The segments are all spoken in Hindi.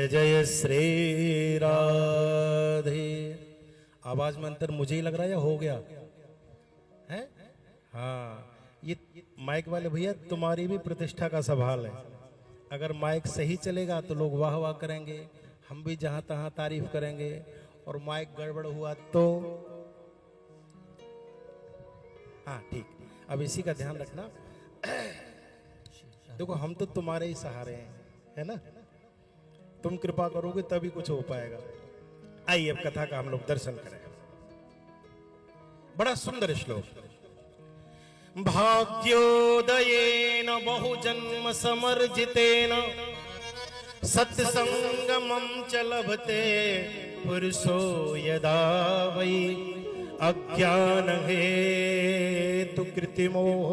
जय जय श्री राधे। आवाज में अंतर मुझे ही लग रहा है या हो गया है? हाँ, ये माइक वाले भैया तुम्हारी भी प्रतिष्ठा का सवाल है। अगर माइक सही चलेगा तो लोग वाह वाह करेंगे, हम भी जहां तहां तारीफ करेंगे, और माइक गड़बड़ हुआ तो हाँ ठीक। अब इसी का ध्यान रखना। देखो हम तो तुम्हारे ही सहारे हैं, है ना? तुम कृपा करोगे तभी कुछ हो पाएगा। आइए अब कथा का हम लोग दर्शन करें। बड़ा सुंदर श्लोक। भाग्योदयेन बहुजन्म समर्जितेन सत्संगमं च लभते पुरुषो यदा वै अज्ञान हेतु कृत्रिमोह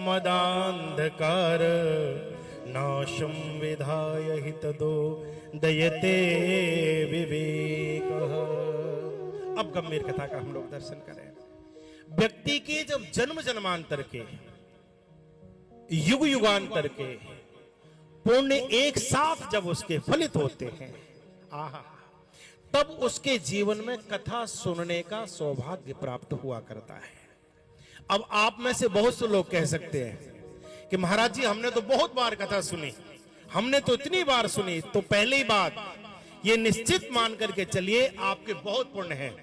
मदांधकार नाशं विधाय हि तदो दयते विवेकः। अब गंभीर कथा का हम लोग दर्शन करें। व्यक्ति के जब जन्म जन्मांतर के, युग युगांतर के पुण्य एक साथ जब उसके फलित होते हैं, आहा, तब उसके जीवन में कथा सुनने का सौभाग्य प्राप्त हुआ करता है। अब आप में से बहुत से लोग कह सकते हैं कि महाराज जी हमने तो बहुत बार कथा सुनी, हमने तो इतनी बार सुनी। तो पहली बात ये निश्चित मान करके चलिए आपके बहुत पुण्य हैं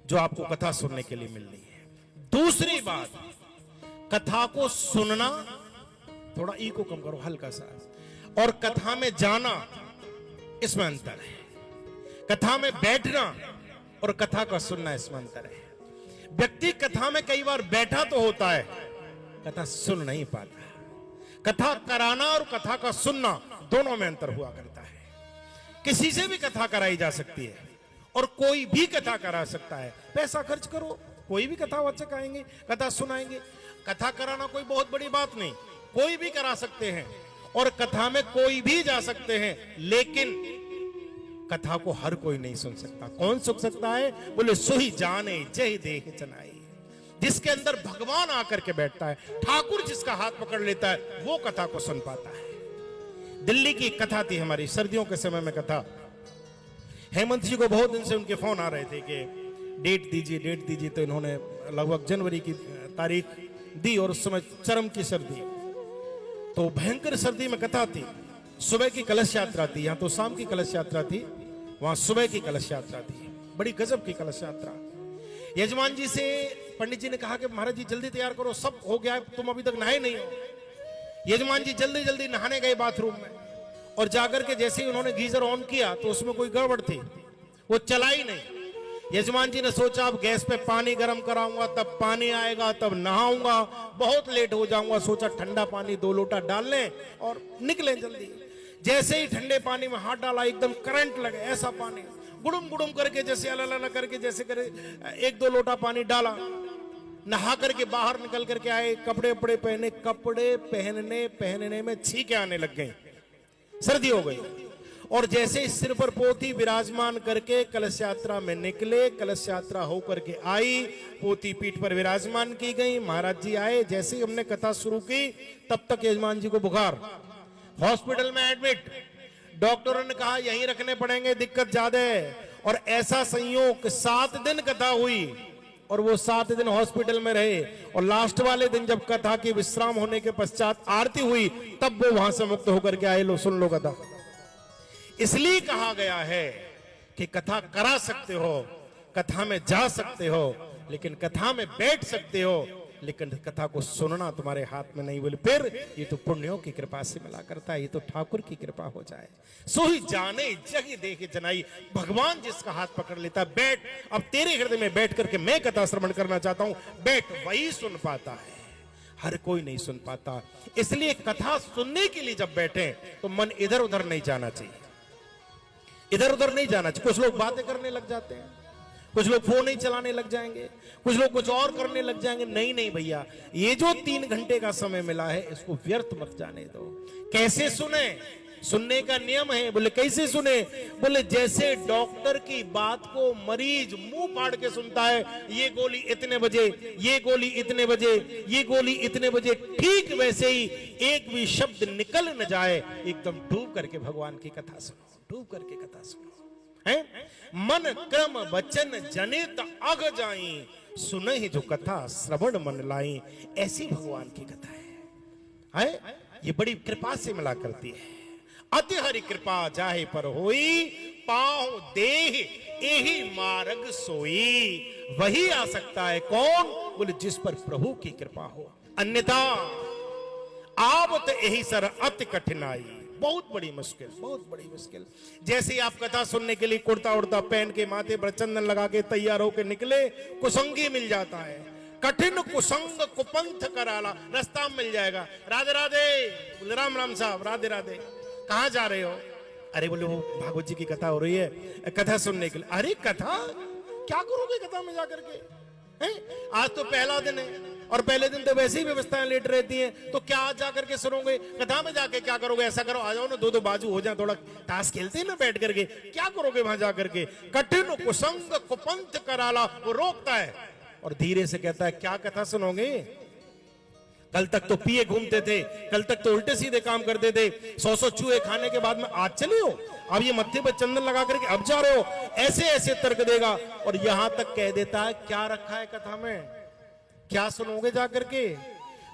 जो आपको कथा सुनने के लिए मिल रही है। दूसरी बात, कथा को सुनना, थोड़ा ई को कम करो हल्का सा, और कथा में जाना, इसमें अंतर है। कथा में बैठना और कथा का सुनना, इसमें अंतर है। व्यक्ति कथा में कई बार बैठा तो होता है, कथा सुन नहीं पाता। कथा कराना और कथा का सुनना दोनों में अंतर हुआ करता है। किसी से भी कथा कराई जा सकती है और कोई भी कथा करा सकता है। पैसा खर्च करो, कोई भी कथावाचक आएंगे, कथा सुनाएंगे। कथा कराना कोई बहुत बड़ी बात नहीं, कोई भी करा सकते हैं और कथा में कोई भी जा सकते हैं, लेकिन कथा को हर कोई नहीं सुन सकता। कौन सुन सकता है? बोले सोही जाने जय देह चनाई। जिसके अंदर भगवान आकर के बैठता है, ठाकुर जिसका हाथ पकड़ लेता है, वो कथा को सुन पाता है। दिल्ली की कथा थी हमारी, सर्दियों के समय में कथा। हेमंत जी को बहुत दिन से उनके फोन आ रहे थे कि डेट दीजिए, डेट दीजिए। तो इन्होंने लगभग जनवरी की तारीख दी और उस समय चरम की सर्दी, तो भयंकर सर्दी में कथा थी। सुबह की कलश यात्रा थी, यहां तो शाम की कलश यात्रा थी, वहां सुबह की कलश यात्रा थी। बड़ी गजब की कलश यात्रा। यजमान जी से पंडित जी ने कहा कि महाराज जी जल्दी तैयार करो, सब हो गया है, तुम अभी तक नहाए नहीं हो। यजमान जी जल्दी जल्दी नहाने गए बाथरूम में, और जाकर के जैसे ही उन्होंने गीजर ऑन किया तो उसमें कोई गड़बड़ थी, वो चला ही नहीं। यजमान जी ने सोचा अब गैस पे पानी गर्म कराऊंगा, तब पानी आएगा, तब नहाऊंगा, बहुत लेट हो जाऊंगा। सोचा ठंडा पानी 2 लोटा डाल लें और निकलें जल्दी। जैसे ही ठंडे पानी में हाथ डाला, एकदम करंट लगे, ऐसा पानी गुड़ुम गुड़ुम करके, जैसे अला करके, जैसे करे 1-2 लोटा पानी डाला, नहा करके बाहर निकल करके आए, कपड़े पहने, कपड़े पहनने में छींके आने लग गई, सर्दी हो गई। और जैसे ही सिर पर पोथी विराजमान करके कलश यात्रा में निकले, कलश यात्रा होकर के आई, पोथी पीठ पर विराजमान की गई, महाराज जी आए। जैसे ही हमने कथा शुरू की, तब तक यजमान जी को बुखार, हॉस्पिटल में एडमिट। डॉक्टरों ने कहा यहीं रखने पड़ेंगे, दिक्कत ज्यादा है। और ऐसा संयोग 7 दिन कथा हुई और वो 7 दिन हॉस्पिटल में रहे, और लास्ट वाले दिन जब कथा की विश्राम होने के पश्चात आरती हुई, तब वो वहां से मुक्त होकर के आए। लो सुन लो कथा। इसलिए कहा गया है कि कथा करा सकते हो, कथा में जा सकते हो, लेकिन कथा में बैठ सकते हो, लेकिन कथा को सुनना तुम्हारे हाथ में नहीं। बोले फिर ये तो पुण्यों की कृपा से मिला करता है, ये तो ठाकुर की कृपा हो जाए। सोही जाने जग देखे जनाई, भगवान जिसका हाथ पकड़ लेता है। बैठ, अब तेरे हृदय में बैठ करके मैं कथा श्रवण करना चाहता हूं, बैठ, वही सुन पाता है, हर कोई नहीं सुन पाता। इसलिए कथा सुनने के लिए जब बैठे तो मन इधर उधर नहीं जाना चाहिए, इधर उधर नहीं जाना चाहिए। कुछ लोग बातें करने लग जाते हैं, कुछ लोग फोन ही चलाने लग जाएंगे, कुछ लोग कुछ और करने लग जाएंगे। नहीं नहीं भैया, ये जो 3 घंटे का समय मिला है, इसको व्यर्थ मत जाने दो। कैसे सुने? सुनने का नियम है। बोले कैसे सुने? बोले जैसे डॉक्टर की बात को मरीज मुंह फाड़ के सुनता है, ये गोली इतने बजे, ये गोली इतने बजे, ये गोली इतने बजे, ठीक वैसे ही एक भी शब्द निकल न जाए, एकदम डूब करके भगवान की कथा सुनो, डूब करके कथा सुनो। है मन क्रम वचन जनित अघ जाई, सुने ही जो कथा श्रवण मन लाई। ऐसी भगवान की कथा है, ये बड़ी कृपा से मिला करती है। अति हरि कृपा जाहे पर होई, पाँव देह एही मार्ग सोई। वही आ सकता है कौन? बोले जिस पर प्रभु की कृपा हो, अन्यथा आवत यही सर अति कठिनाई। बहुत बड़ी मुश्किल, बहुत बड़ी मुश्किल। जैसे ही आप कथा सुनने के लिए कुर्ता उड़ता पहन के माथे पर चंदन लगा के तैयार होकर निकले, कुसंगी मिल जाता है। कठिन कुसंग कुपंथ कराला, रास्ता मिल जाएगा। राधे राधे, राम राम साहब, राधे राधे। कहाँ जा रहे हो? अरे बोले वो भागवत जी की कथा हो रही है, कथा सुनने के लिए। अरे कथा क्या करोगे कथा में जाकर के? हैं? आज तो पहला दिन है और पहले दिन तो वैसे ही व्यवस्थाएं लेट रहती हैं, तो क्या आज जाकर के सुनोगे? कथा में जाके क्या करोगे? ऐसा करो, आ जाओ ना, दो दो बाजू हो जाए, थोड़ा ताश खेलते हैं ना बैठ करके। क्या करोगे वहां जाकर के? कठिन कुसंग कुपंथ कराला, वो रोकता है और धीरे से कहता है क्या कथा सुनोगे? कल तक तो पिए घूमते थे, कल तक तो उल्टे सीधे काम करते थे, 100 चूहे खाने के बाद में आज चले हो, अब ये मत्थे पर चंदन लगा करके अब जा रहे हो। ऐसे ऐसे तर्क देगा और यहां तक कह देता है क्या रखा है कथा में, क्या सुनोगे जाकर के?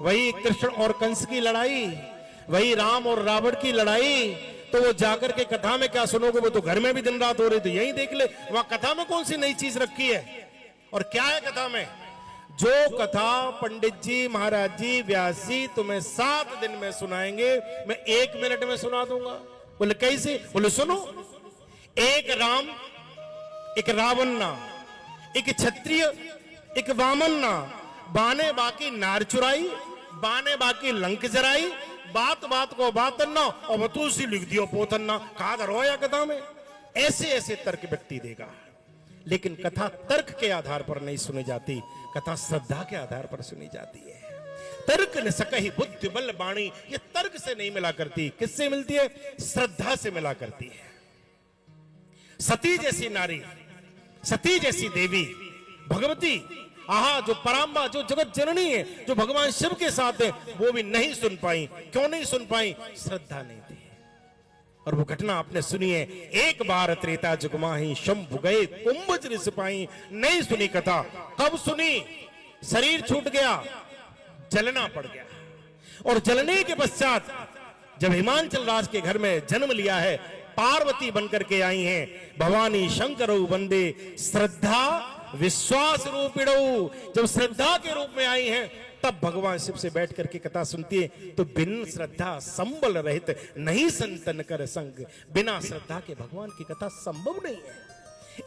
वही कृष्ण और कंस की लड़ाई, वही राम और रावण की लड़ाई, तो वो जाकर के कथा में क्या सुनोगे? वो तो घर में भी दिन रात हो रही थी, यही देख ले। वहां कथा में कौन सी नई चीज रखी है और क्या है कथा में? जो कथा पंडित जी, महाराज जी, व्यास जी तुम्हें 7 दिन में सुनाएंगे, मैं 1 मिनट में सुना दूंगा। बोले कैसे? बोले सुनो, एक राम, एक रावण, एक क्षत्रिय, एक वामन, बाने बाकी नार चुराई, बाने बाकी लंक जराई, बात बात को बातन्ना और बतूसी लिख दियो पोतन्ना। कहा धरो या कथा में? ऐसे ऐसे तर्क व्यक्ति देगा। लेकिन कथा तर्क के आधार पर नहीं सुनी जाती, कथा श्रद्धा के आधार पर सुनी जाती है। तर्क न सकहि बुद्धि बल बाणी, ये तर्क से नहीं मिला करती। किससे मिलती है? श्रद्धा से मिला करती है। सती जैसी नारी, सती जैसी देवी, भगवती, आहा जो पराम्बा, जो जगत जननी है, जो भगवान शिव के साथ है, वो भी नहीं सुन पाई। क्यों नहीं सुन पाई? श्रद्धा नहीं थी। और वो घटना आपने सुनी है, एक बार त्रेता जुग माही, शंभु गए कुंभज ऋषि पाई। नहीं सुनी कथा, कब सुनी? शरीर छूट गया, जलना पड़ गया, और जलने के पश्चात जब हिमांचल राज के घर में जन्म लिया है, पार्वती बनकर के आई हैं, भवानी शंकर वंदे श्रद्धा विश्वास रूपिणौ। जब श्रद्धा के रूप में आई हैं, तब भगवान शिव से बैठ करके कथा सुनती है, तो बिन श्रद्धा संबल रहित नहीं संतन कर संग। बिना श्रद्धा के भगवान की कथा संभव नहीं है।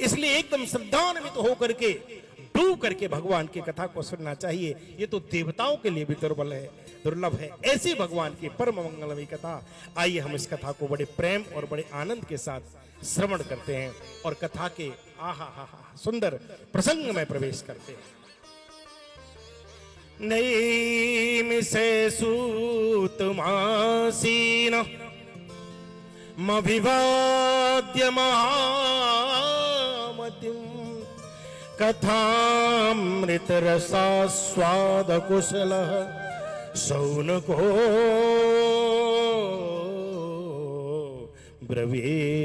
इसलिए एकदम श्रद्धान्वित तो होकर के, डूब करके भगवान की कथा को सुनना चाहिए। ये तो देवताओं के लिए भी दुर्बल है, दुर्लभ है। ऐसी भगवान की परम मंगलमयी कथा, आइए हम इस कथा को बड़े प्रेम और बड़े आनंद के साथ श्रवण करते हैं और कथा के आहा हा हा सुंदर प्रसंग में प्रवेश करते हैं। नैमिषे सूत मासीन मभिवाद्य महामतिं, कथामृत रसास्वाद कुशलः शौनको ब्रवीत्।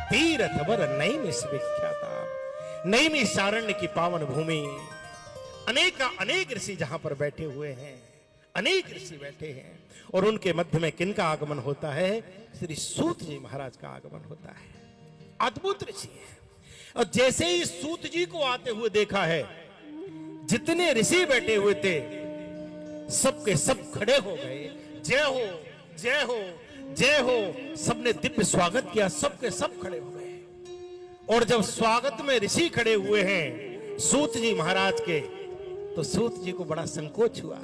तीर्थ वर नैमिष विख्याता, नैमिषारण्य की पावन भूमि, अनेक ऋषि जहां पर बैठे हुए हैं, अनेक ऋषि बैठे हैं, और उनके मध्य में किनका आगमन होता है? श्री सूत जी महाराज का आगमन होता है। अद्भुत ऋषि है। और जैसे ही सूत जी को आते हुए देखा है, जितने ऋषि बैठे हुए थे सबके सब खड़े हो गए। जय हो, जय हो, जय हो, सबने दिव्य स्वागत किया, सबके सब खड़े हो गए। और जब स्वागत में ऋषि खड़े हुए हैं सूत जी महाराज के, तो सूत जी को बड़ा संकोच हुआ,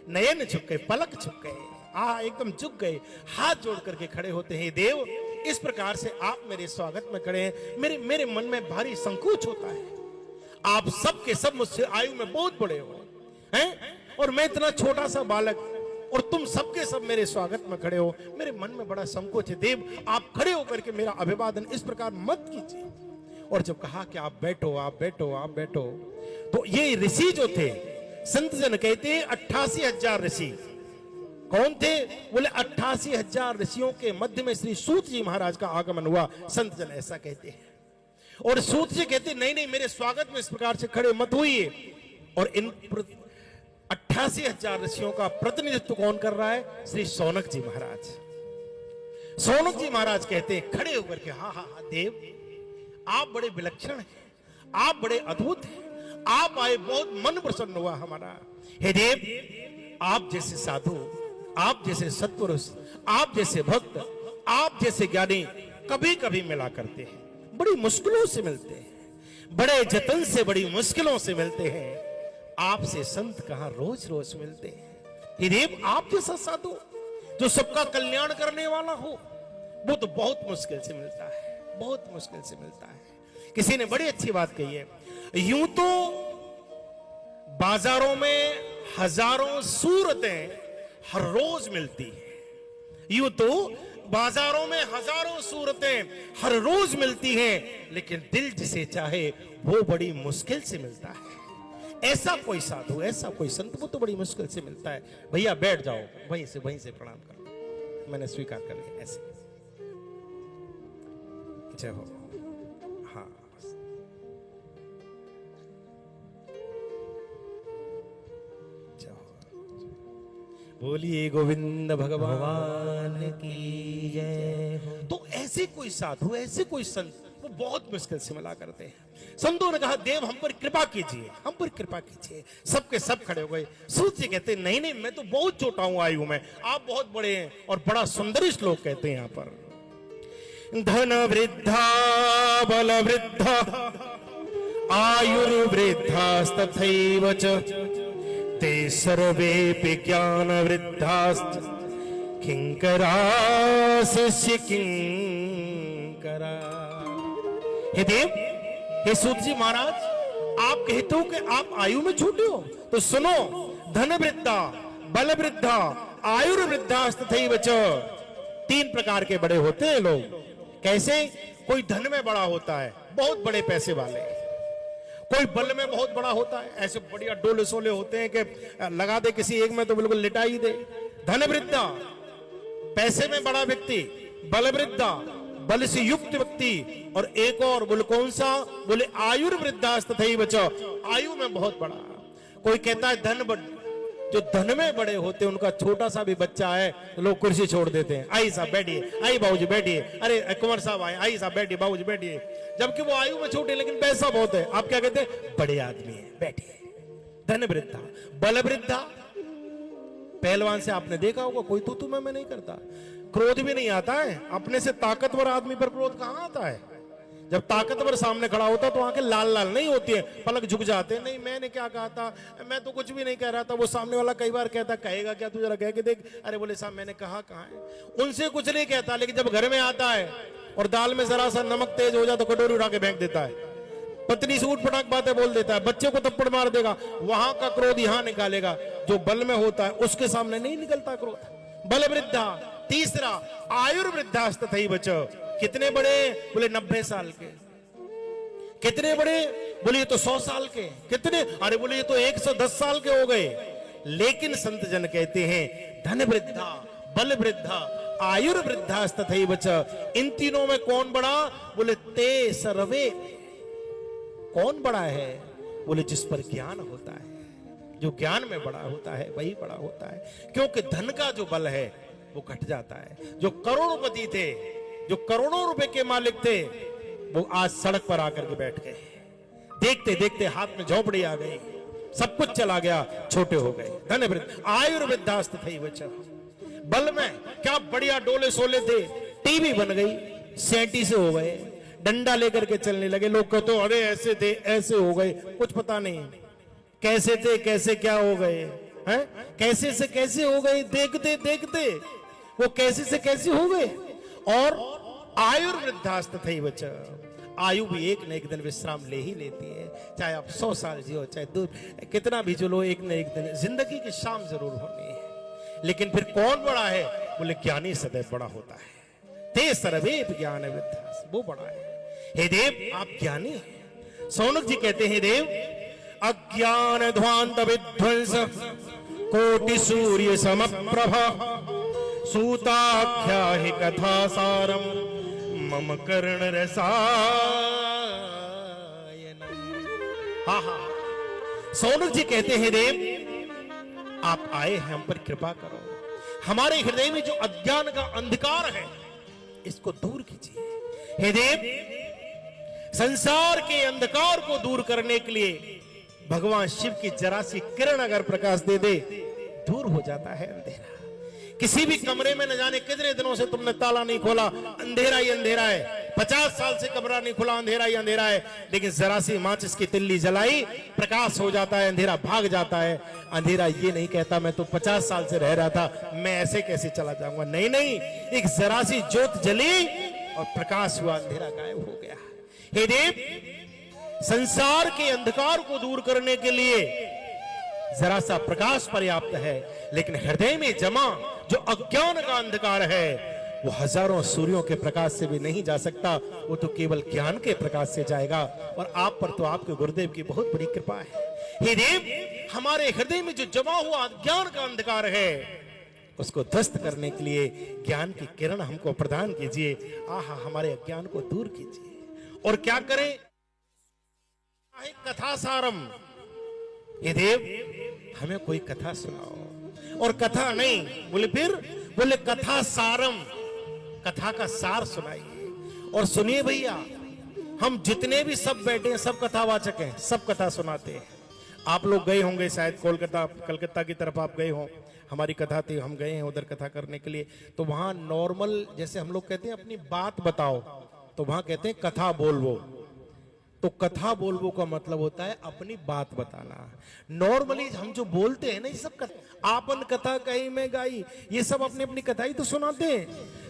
नयन झुक गए, पलक झुक गए, एकदम झुक गए, हाथ जोड़ करके खड़े होते हैं। देव, इस प्रकार से आप मेरे स्वागत में खड़े हैं, मेरे मन में भारी संकोच होता है। आप सब के सब मुझसे आयु में बहुत बड़े हो हैं, और मैं इतना छोटा सा बालक, और तुम सबके सब मेरे स्वागत में खड़े हो। मेरे मन में बड़ा संकोच है। देव, आप खड़े होकर के मेरा अभिवादन इस प्रकार मत कीजिए। और जब कहा कि आप बैठो, आप बैठो, आप बैठो, तो ये ऋषि जो थे, संत जन कहते हैं 88,000 ऋषि। कौन थे? बोले 88,000 ऋषियों के मध्य में श्री सूत जी महाराज का आगमन हुआ। संत जन ऐसा कहते हैं। और सूत जी कहते नहीं नहीं, मेरे स्वागत में इस प्रकार से खड़े मत होइए। और इन 88,000 ऋषियों का प्रतिनिधित्व कौन कर रहा है? श्री सौनक जी महाराज। सौनक जी महाराज कहते हैं खड़े होकर के, हाँ हाँ हाँ देव, आप बड़े विलक्षण हैं, आप बड़े अद्भुत हैं, आप आए, बहुत मन प्रसन्न हुआ हमारा। हे देव, आप जैसे साधु, आप जैसे सत्पुरुष, आप जैसे भक्त, आप जैसे ज्ञानी कभी कभी मिला करते हैं, बड़ी मुश्किलों से मिलते हैं, बड़े जतन से बड़ी मुश्किलों से मिलते हैं। आपसे संत कहां रोज रोज मिलते हैं। हे देव, आप जैसा साधु जो सबका कल्याण करने वाला हो, वो तो बहुत मुश्किल से मिलता है, बहुत मुश्किल से मिलता है। किसी ने बड़ी अच्छी बात कही है, यूं तो बाजारों में हजारों सूरतें हर रोज मिलती है, यूं तो बाजारों में हजारों सूरतें हर रोज मिलती हैं, लेकिन दिल जिसे चाहे वो बड़ी मुश्किल से मिलता है। ऐसा कोई साधु, ऐसा कोई संत, वो तो बड़ी मुश्किल से मिलता है। भैया बैठ जाओ, वहीं से प्रणाम करो, मैंने स्वीकार कर लिया। ऐसे जय हो। हाँ, जय हो। बोलिए गोविंद भगवान की जय हो। तो ऐसे कोई साधु, ऐसे कोई संत, वो बहुत मुश्किल से मिला करते हैं। संतों ने कहा देव हम पर कृपा कीजिए, हम पर कृपा कीजिए। सबके सब खड़े हो गए। सूत जी कहते नहीं नहीं, मैं तो बहुत छोटा हूं आयु में, आप बहुत बड़े हैं। और बड़ा सुंदर श्लोक कहते हैं यहाँ पर, धन वृद्धा बल वृद्धा आयुर्वृद्धास्तथैव च ते सर्वेपि ज्ञान वृद्धाश्च किंकरा शिष्य किंकरा। हे देव, हे सूत जी महाराज, आप कहते हो कि आप आयु में छोटे हो, तो सुनो, धन वृद्धा बल वृद्धा आयुर्वृद्धास्तथैव च, 3 प्रकार के बड़े होते हैं लोग। कैसे? कोई धन में बड़ा होता है, बहुत बड़े पैसे वाले, कोई बल में बहुत बड़ा होता है, ऐसे बढ़िया डोले सोले होते हैं कि लगा दे किसी एक में तो बिल्कुल लिटा ही दे। धन वृद्धा, पैसे में बड़ा व्यक्ति, बल वृद्धा, बल से युक्त व्यक्ति, और एक और बोले कौन सा? बोले आयुर्वृद्धास्तथैव च, आयु में बहुत बड़ा। कोई कहता है धन, जो धन में बड़े होते हैं उनका छोटा सा भी बच्चा है तो लोग कुर्सी छोड़ देते हैं, आई साहब बैठिए, आई बाबूजी बैठिए, अरे कुंवर साहब आए, आई साहब बैठिए, बाबूजी बैठिए, जबकि वो आयु में छोटे लेकिन पैसा बहुत है। आप क्या कहते हैं? बड़े आदमी है, बैठिए। धन वृद्धा। बल वृद्धा, पहलवान से आपने देखा होगा, कोई तू मैं नहीं करता, क्रोध भी नहीं आता है। अपने से ताकतवर आदमी पर क्रोध कहां आता है? जब ताकतवर सामने खड़ा होता तो आंखें लाल लाल नहीं होती है, पलक झुक जाते हैं। नहीं मैंने क्या कहा था, मैं तो कुछ भी नहीं कह रहा था। वो सामने वाला कई बार कहता, कहेगा क्या तू, जरा कह के देख। अरे बोले साहब मैंने कहा कहाँ है। उनसे कुछ नहीं कहता, लेकिन जब घर में आता है और दाल में जरा सा नमक तेज हो जाए तो कटोरी उठा के फेंक देता है, पत्नी से उठ पटाक बातें बोल देता है, बच्चे को थप्पड़ मार देगा। वहां का क्रोध यहां निकालेगा। जो बल में होता है उसके सामने नहीं निकलता क्रोध। बल वृद्धा। तीसरा आयुर्वृद्धास्तथैव च, कितने बड़े? बोले 90 साल के। कितने बड़े? बोले ये तो 100 साल के। कितने? अरे बोले ये तो 110 साल के हो गए। लेकिन संत जन कहते हैं धन वृद्धा, बल वृद्धा, आयुर्वृद्धास्तथैव च, इन तीनों में कौन बड़ा? बोले ते सर्वे। कौन बड़ा है? बोले जिस पर ज्ञान होता है, जो ज्ञान में बड़ा होता है वही बड़ा होता है। क्योंकि धन का जो बल है वो घट जाता है। जो करोड़पति थे, जो करोड़ों रुपए के मालिक थे, वो आज सड़क पर आकर के बैठ गए। देखते देखते हाथ में झोपड़ी आ गई, सब कुछ चला गया, छोटे हो गए। धन वृद्ध आयुर्वृद्धास्तथैव च। बल में क्या बढ़िया डोले सोले थे, टीवी बन गई, सेंटी से हो गए, डंडा लेकर के चलने लगे। लोग कहते तो अरे ऐसे थे ऐसे हो गए, कुछ पता नहीं कैसे थे कैसे क्या हो गए हैं, कैसे से कैसे हो गए। देखते देखते वो कैसे से कैसे हो गए। और आयुर्वृद्धास्तथैव च, आयु भी एक न एक दिन विश्राम ले ही लेती है। चाहे आप 100 साल जियो, चाहे दूर कितना भी जो लो, एक न एक दिन जिंदगी की शाम जरूर होनी है। लेकिन फिर कौन बड़ा है? बोले ज्ञानी सदैव बड़ा होता है। ते सर्वे ज्ञान विद्या, वो बड़ा है। हे देव आप ज्ञानी हैं। सौनक जी कहते हैं, देव अज्ञान ध्वांत विध्वंस कोटि सूर्य समप्रभा सूताख्या ही कथा सारम मम कर्ण रसायन। हा हा, सौनक जी कहते हैं, देव आप आए हैं, हम पर कृपा करो। हमारे हृदय में जो अज्ञान का अंधकार है इसको दूर कीजिए। हे देव संसार के अंधकार को दूर करने के लिए भगवान शिव की जरा सी किरण अगर प्रकाश दे दे, दूर हो जाता है अंधेरा। किसी भी कमरे में न जाने कितने दिनों से तुमने ताला नहीं खोला, अंधेरा ही अंधेरा है। 50 साल से कमरा नहीं खुला, अंधेरा ही अंधेरा है। लेकिन जरा सी माचिस की तिल्ली जलाई, प्रकाश हो जाता है, अंधेरा भाग जाता है। अंधेरा ये नहीं कहता मैं तो 50 साल से रह रहा था, मैं ऐसे कैसे चला जाऊंगा। नहीं नहीं, एक जरा सी ज्योत जली और प्रकाश हुआ, अंधेरा गायब हो गया। हे देव संसार के अंधकार को दूर करने के लिए जरा सा प्रकाश पर्याप्त है, लेकिन हृदय में जमा जो अज्ञान का अंधकार है वो हजारों सूर्यों के प्रकाश से भी नहीं जा सकता, वो तो केवल ज्ञान के प्रकाश से जाएगा। और आप पर तो आपके गुरुदेव की बहुत बड़ी कृपा है। हे देव हमारे हृदय में जो जमा हुआ अज्ञान का अंधकार है उसको ध्वस्त करने के लिए ज्ञान की किरण हमको प्रदान कीजिए। आहा, हमारे अज्ञान को दूर कीजिए। और क्या करें? कथा सारम, ये देव हमें कोई कथा सुनाओ। और कथा नहीं बोले, फिर बोले कथा सारम, कथा का सार सुनाइए। और सुनिए भैया, हम जितने भी सब बैठे हैं सब कथावाचक हैं, सब कथा सुनाते हैं। आप लोग गए होंगे शायद कलकत्ता की तरफ आप गए हो, हमारी कथा थी, हम गए हैं उधर कथा करने के लिए। तो वहां नॉर्मल जैसे हम लोग कहते हैं अपनी बात बताओ, तो वहां कहते हैं कथा बोलवो। तो कथा बोलवो का मतलब होता है अपनी बात बताना। नॉर्मली हम जो बोलते हैं ना, ये सब कथा, आपन कथा कही में गाई, ये सब अपनी अपनी कथा ही तो सुनाते हैं।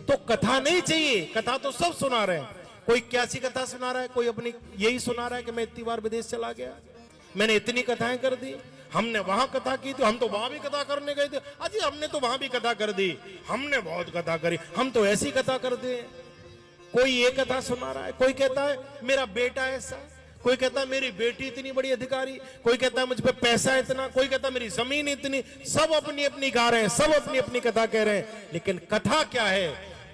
तो कथा नहीं चाहिए, कथा तो सब सुना रहे हैं। कोई कैसी कथा सुना रहा है, कोई अपनी यही सुना रहा है कि मैं इतनी बार विदेश चला गया, मैंने इतनी कथाएं कर दी, हमने वहां कथा की थी, हम तो वहां भी कथा करने गए थे, अजी हमने तो वहां भी कथा कर दी, हमने बहुत कथा करी, हम तो ऐसी कथा करते हैं। कोई ये कथा सुना रहा है, कोई कहता है मेरा बेटा ऐसा, कोई कहता है मेरी बेटी इतनी बड़ी अधिकारी, कोई कहता है मुझ पे पैसा इतना, कोई कहता है मेरी जमीन इतनी। सब अपनी अपनी गा रहे हैं, सब अपनी अपनी कथा कह रहे हैं। लेकिन कथा क्या है?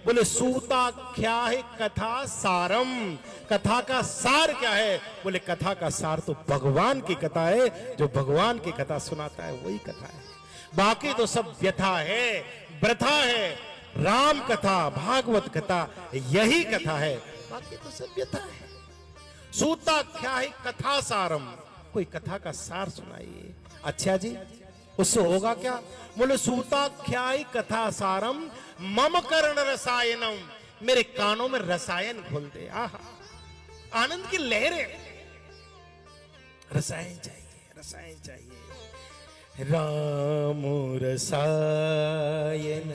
बोले सूताख्या है कथा सारम, कथा का सार क्या है? बोले कथा का सार तो भगवान की कथा है, जो भगवान की कथा सुनाता है वही कथा है। बाकी तो सब व्यथा है, व्रथा है। राम कथा, भागवत कथा, यही कथा है, बाकी तो सब व्यथा है। सूताख्या है कथा सारम, कोई कथा का सार सुनाइए। अच्छा जी, उससे होगा क्या? बोले सूताख्या है कथा सारम मम कर्ण रसायनम, मेरे कानों में रसायन घोल दे। आहा, आनंद की लहरें। रसायन चाहिए, रसायन चाहिए। राम रसायन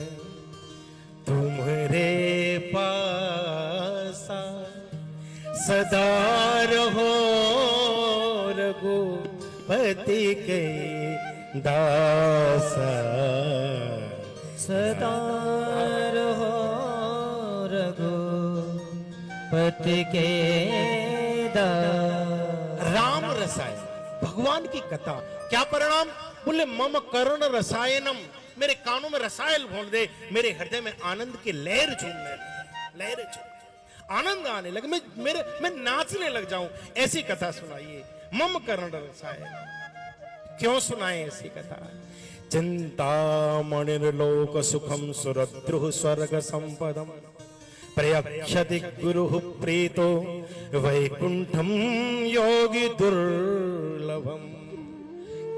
तुम्हारे पासा सदा रहो रघुपति के दासा, सदा रहो रघुपति के दासा। राम रसायन, भगवान की कथा। क्या परिणाम? बोले मम कर्ण रसायनम, मेरे कानों में रसायन घोल दे, मेरे हृदय में आनंद की लहर झूमने लगे, लहरें झूमने, आनंद आने लगे, मैं नाचने लग जाऊं। ऐसी कथा सुनाइए। मम कर्ण रसायन, क्यों सुनाए ऐसी कथा? चिंतामणिर्लोक सुखम सुरद्रुः स्वर्ग संपदम प्रयक्षति गुरुः प्रीतो वैकुंठम योगी दुर्लभम।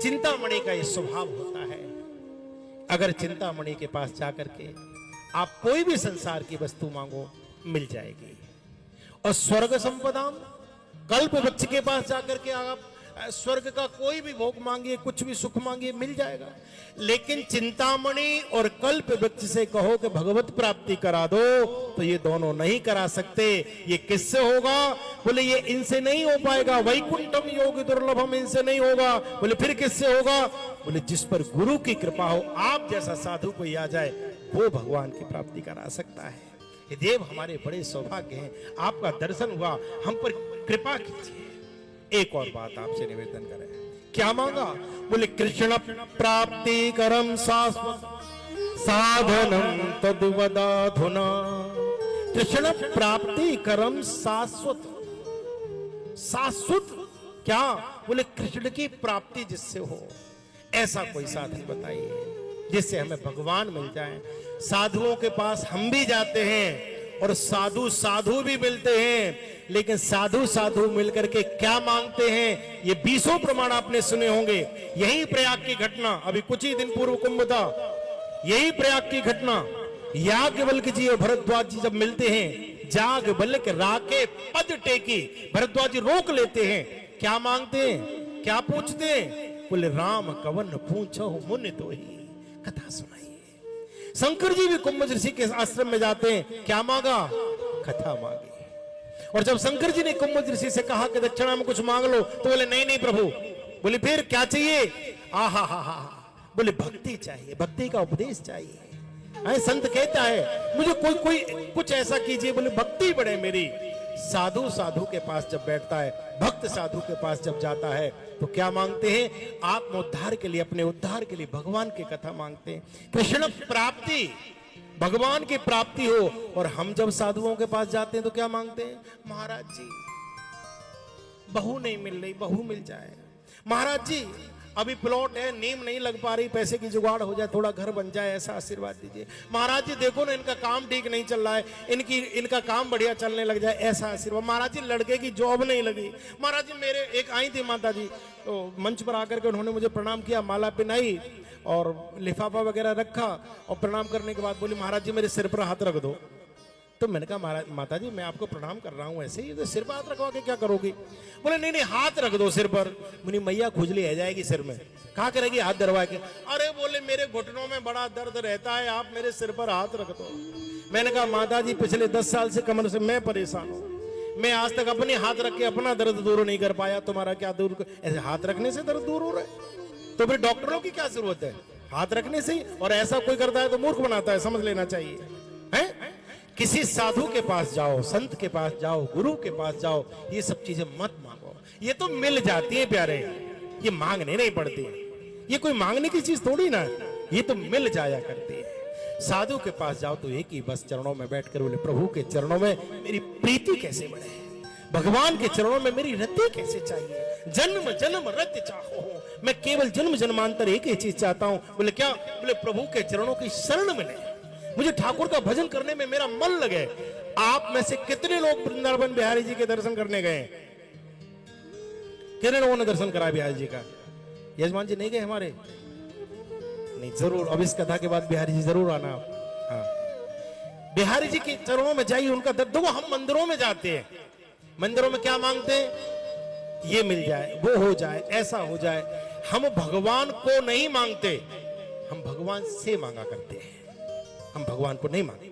चिंतामणि का ये स्वभाव होता है, अगर चिंतामणि के पास जाकर के आप कोई भी संसार की वस्तु मांगो मिल जाएगी। और स्वर्ग संपदा, कल्प वृक्ष के पास जाकर के आप स्वर्ग का कोई भी भोग मांगिए, कुछ भी सुख मांगिए, मिल जाएगा। लेकिन चिंतामणि और कल्प वृक्ष से कहो कि भगवत प्राप्ति करा दो, तो ये दोनों नहीं करा सकते। ये किससे होगा? बोले ये इनसे नहीं हो पाएगा। वैकुंठम योग दुर्लभम, इनसे नहीं होगा। बोले फिर किससे होगा? बोले जिस पर गुरु की कृपा हो, आप जैसा साधु कोई आ जाए, वो भगवान की प्राप्ति करा सकता है। ये देव हमारे बड़े सौभाग्य हैं, आपका दर्शन हुआ, हम पर कृपा कीजिए। एक और बात आपसे निवेदन करें, क्या मांगा? बोले कृष्ण प्राप्ति करम साधनम तद्वदाधुना। कृष्ण प्राप्ति करम शाश्वत। शाश्वत क्या? बोले कृष्ण की प्राप्ति जिससे हो, ऐसा कोई साधन बताइए जिससे हमें भगवान मिल जाए। साधुओं के पास हम भी जाते हैं और साधु साधु भी मिलते हैं, लेकिन साधु साधु मिलकर के क्या मांगते हैं, ये 20 प्रमाण आपने सुने होंगे। यही प्रयाग की घटना, अभी कुछ ही दिन पूर्व कुंभ था, यही प्रयाग की घटना। याज्ञवल्क्य जी और भरद्वाज जी जब मिलते हैं, याज्ञवल्क्य राके पद टेकी, भरद्वाज जी रोक लेते हैं। क्या मांगते हैं, क्या पूछते हैं? बोले राम कवन पूछो मुनि तो ही। कथा सुनाइए। शंकर जी भी कुंभ ऋषि के आश्रम में जाते हैं, क्या मांगा? कथा मांगी। और जब शंकर जी ने कुंभ ऋषि से कहा कि दक्षिणा में कुछ मांग लो, तो बोले नहीं नहीं प्रभु। बोले फिर क्या चाहिए? आहा हा हा। बोले भक्ति चाहिए, भक्ति का उपदेश चाहिए। संत कहता है मुझे कोई कुछ ऐसा कीजिए। बोले भक्ति बढ़े मेरी। साधु साधु के पास जब बैठता है, भक्त साधु के पास जब जाता है, तो क्या मांगते हैं? आत्मोद्धार के लिए, अपने उद्धार के लिए भगवान की कथा मांगते हैं। कृष्ण प्राप्ति, भगवान की प्राप्ति हो। और हम जब साधुओं के पास जाते हैं तो क्या मांगते हैं? महाराज जी बहू नहीं मिल रही, बहू मिल जाए। महाराज जी अभी प्लॉट है, नींव नहीं लग पा रही, पैसे की जुगाड़ हो जाए, थोड़ा घर बन जाए, ऐसा आशीर्वाद दीजिए। महाराज जी देखो ना इनका काम ठीक नहीं चल रहा है, इनका काम बढ़िया चलने लग जाए, ऐसा आशीर्वाद। महाराज जी लड़के की जॉब नहीं लगी। महाराज जी मेरे एक आई थी माता जी, तो मंच पर आकर के उन्होंने मुझे प्रणाम किया, माला पहनाई और लिफाफा वगैरह रखा, और प्रणाम करने के बाद बोली महाराज जी मेरे सिर पर हाथ रख दो। तो मैंने कहा महाराज माता जी मैं आपको प्रणाम कर रहा हूं, ऐसे ही तो सिर पर हाथ रखवा के क्या करोगी? बोले नहीं नहीं हाथ रख दो सिर पर। मुनी मैया खुजली आ जाएगी सिर में, कहा करेगी हाथ धरवा के? अरे बोले मेरे घुटनों में बड़ा दर्द रहता है, आप मेरे सिर पर हाथ रख दो। मैंने कहा माता जी पिछले 10 साल से कमर से मैं परेशान हूं, मैं आज तक अपने हाथ रख के अपना दर्द दूर नहीं कर पाया, तुम्हारा क्या दूर? ऐसे हाथ रखने से दर्द दूर हो रहा है? तो फिर डॉक्टरों की क्या जरूरत है? हाथ रखने से ही। और ऐसा कोई करता है तो मूर्ख बनाता है, समझ लेना चाहिए है? किसी साधु के पास जाओ, संत के पास जाओ, गुरु के पास जाओ, ये सब चीजें मत मांगो, ये तो मिल जाती है प्यारे, ये मांगने नहीं पड़ती। ये कोई मांगने की चीज थोड़ी ना, ये तो मिल जाया करती है। साधु के पास जाओ तो एक ही बस चरणों में बैठकर बोले प्रभु के चरणों में मेरी प्रीति कैसे बढ़े, भगवान के चरणों में मेरी रति कैसे चाहिए, जन्म जन्म रति चाहो, मैं केवल जन्म जन्मांतर एक ही चीज चाहता हूं। बोले क्या? बोले प्रभु के चरणों की शरण मिले, मुझे ठाकुर का भजन करने में मेरा मन लगे। आप में से कितने लोग वृंदावन बिहारी जी के दर्शन करने गए? कितने लोगों ने दर्शन करा बिहारी जी का? यजमान जी नहीं गए हमारे? नहीं, जरूर अब इस कथा के बाद बिहारी जी जरूर आना। हाँ, बिहारी जी के चरणों में जाइए, उनका दर्द। देखो हम मंदिरों में जाते हैं, मंदिरों में क्या मांगते हैं? ये मिल जाए, वो हो जाए, ऐसा हो जाए। हम भगवान को नहीं मांगते, हम भगवान से मांगा करते हैं, हम भगवान को नहीं मांगते।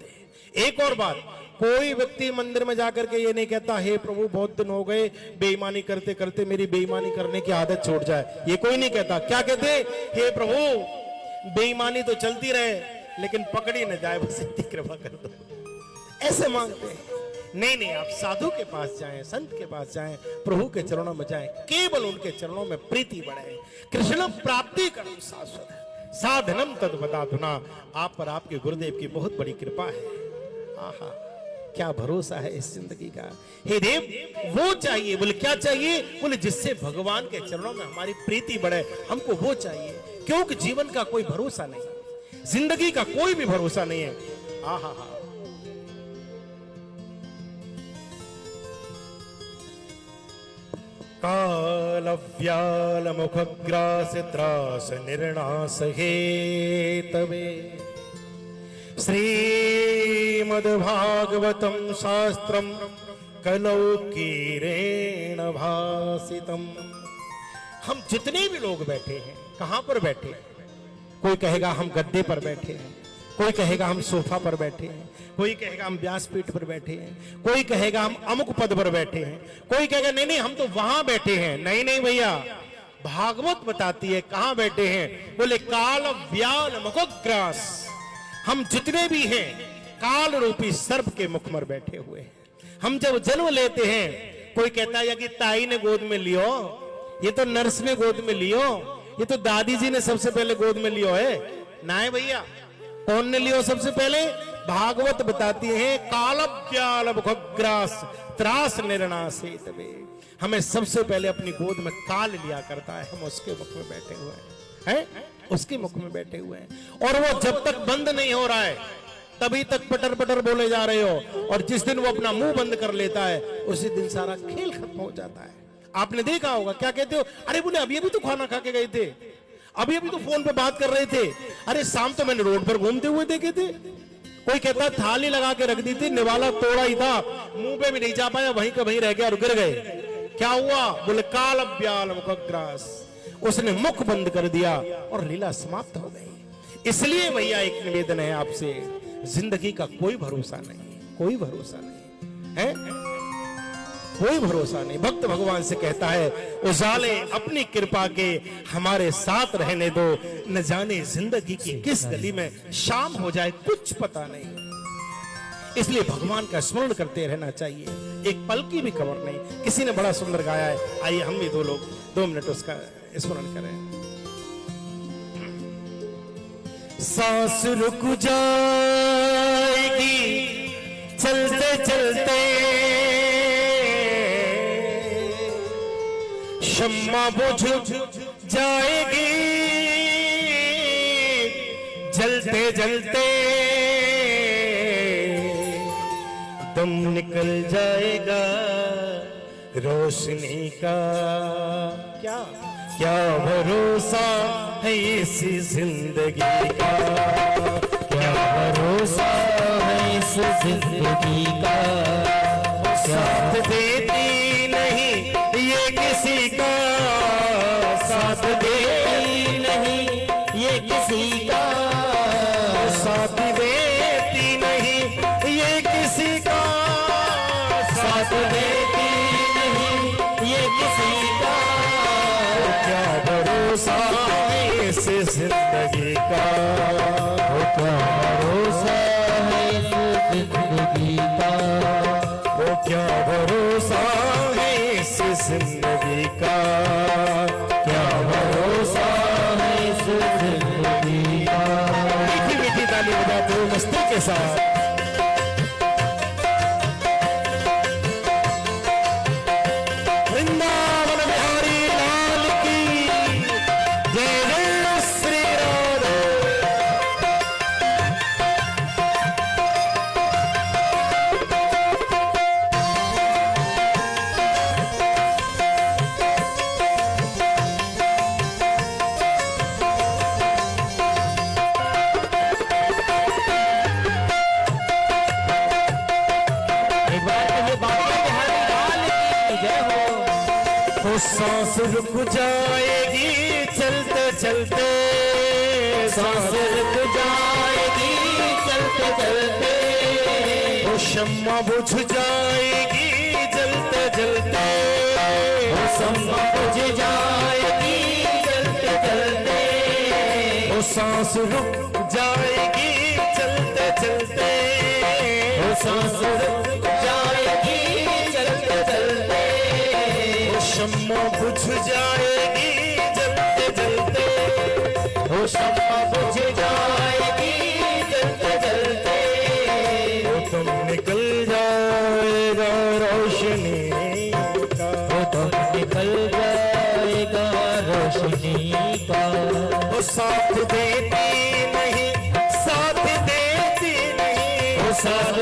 एक और बात, कोई व्यक्ति मंदिर में जाकर के ये नहीं कहता हे प्रभु बहुत दिन हो गए बेईमानी करते करते मेरी बेईमानी करने की आदत छूट जाए, ये कोई नहीं कहता। क्या कहते? हे प्रभु बेईमानी तो चलती रहे लेकिन पकड़ी न जाए, बस इतनी कृपा कर दो, ऐसे मांगते हैं। नहीं नहीं, आप साधु के पास जाएं, संत के पास जाएं, प्रभु के चरणों में जाएं, केवल उनके चरणों में प्रीति बढ़े। कृष्ण प्राप्ति करम शाश्वत है, साधनम तद्वदाधुना। आप पर आपके गुरुदेव की बहुत बड़ी कृपा है। आहा क्या भरोसा है इस जिंदगी का। हे देव वो चाहिए। बोले क्या चाहिए? बोले जिससे भगवान के चरणों में हमारी प्रीति बढ़े, हमको वो चाहिए। क्योंकि जीवन का कोई भरोसा नहीं, जिंदगी का कोई भी भरोसा नहीं है। आहा हा, काल व्याल मुखग्रास त्रास निर्णास हेतवे श्रीमद्भागवतं शास्त्रं कलौ कीरेण भासितम् हम जितने भी लोग बैठे हैं, कहां पर बैठे हैं? कोई कहेगा हम गद्दे पर बैठे हैं, कोई कहेगा हम सोफा पर बैठे हैं, कोई कहेगा हम व्यासपीठ पर बैठे हैं, कोई कहेगा हम अमुक पद पर बैठे हैं, कोई कहेगा नहीं नहीं हम तो वहां बैठे हैं। नहीं नहीं भैया, भागवत बताती है कहां बैठे हैं। बोले काल व्याल मुखग्रास, हम जितने भी हैं काल रूपी सर्प के मुख पर बैठे हुए हैं। हम जब जन्म लेते हैं, कोई कहता है कि ताई ने गोद में लियो, ये तो नर्स ने गोद में लियो, ये तो दादी जी ने सबसे पहले गोद में लियो है। ना है भैया, कौन ने लियो सबसे पहले? भागवत बताती है कालव्याल मुखग्रास त्रास निर्णासित वे। हमें सबसे पहले अपनी गोद में काल लिया करता है, हम उसके मुख में बैठे हुए हैं, उसके मुख में बैठे हुए हैं। और वो जब तक बंद नहीं हो रहा है तभी तक पटर पटर बोले जा रहे हो, और जिस दिन वो अपना मुंह बंद कर लेता है उसी दिन सारा खेल खत्म हो जाता है। आपने देखा होगा, क्या कहते हो? अरे बोले अभी अभी तो खाना खा के गए थे, अभी अभी तो फोन पे बात कर रहे थे, अरे शाम तो मैंने रोड पर घूमते हुए देखे थे। कोई कहता थाली लगा के रख दी थी, निवाला तोड़ा ही था, मुंह पे भी नहीं जा पाया, वहीं का वहीं रह गया और गिर गए। क्या हुआ? बोले कालव्याल मुखग्रास, उसने मुख बंद कर दिया और लीला समाप्त हो गई। इसलिए भैया एक निवेदन है आपसे, जिंदगी का कोई भरोसा नहीं, कोई भरोसा नहीं है, कोई भरोसा नहीं। भक्त भगवान से कहता है उजाले अपनी कृपा के हमारे साथ रहने दो, न जाने जिंदगी की किस गली में शाम हो जाए कुछ पता नहीं। इसलिए भगवान का स्मरण करते रहना चाहिए, एक पल की भी खबर नहीं। किसी ने बड़ा सुंदर गाया है, आइए हम भी 2 मिनट उसका स्मरण करें। सांस रुक जाएगी चलते चलते, शम्मा बुझ जाएगी जलते जलते, दम निकल जाएगा रोशनी का। क्या क्या भरोसा है इस जिंदगी का, क्या भरोसा है इस जिंदगी का, साथ देती नहीं ये किसी का, साथ देती नहीं ये किसी का, साथ देती नहीं ये किसी का, साथ देती नहीं ये किसी का, क्या भरोसा है इस जिंदगी का, क्या भरोसा है इस जिंदगी का, वो क्या भरोसा है इस जिंदगी का, क्या भरोसा है इस जिंदगी का। मीठी मीठी ताली बजाते हुए मस्ती के साथ वृंदावन बिहारी लाल की जय, जय श्री राधे। एक बार कहिए बाबा बिहारी लाल की जय हो। वो सांस रुक जाएगी चलते चलते, सांस रुक जाएगी चलते चलते, वो शम्मा बुझ जाएगी जलते जलते, वो शम्मा बुझ जाएगी चलते चलते, वो सांस रुक जाएगी चलते चलते, वो सांस रुक जाएगी चलते चलते, वो शम्मा बुझ जाएगी जलते जलते, वो शम्मा बुझ जाएगी चलते चलते, वो तुम निकल जाएगा रोशनी का, वो तो निकल जाएगा रोशनी का, वो साथ देती नहीं, साथ देती नहीं, वो साथ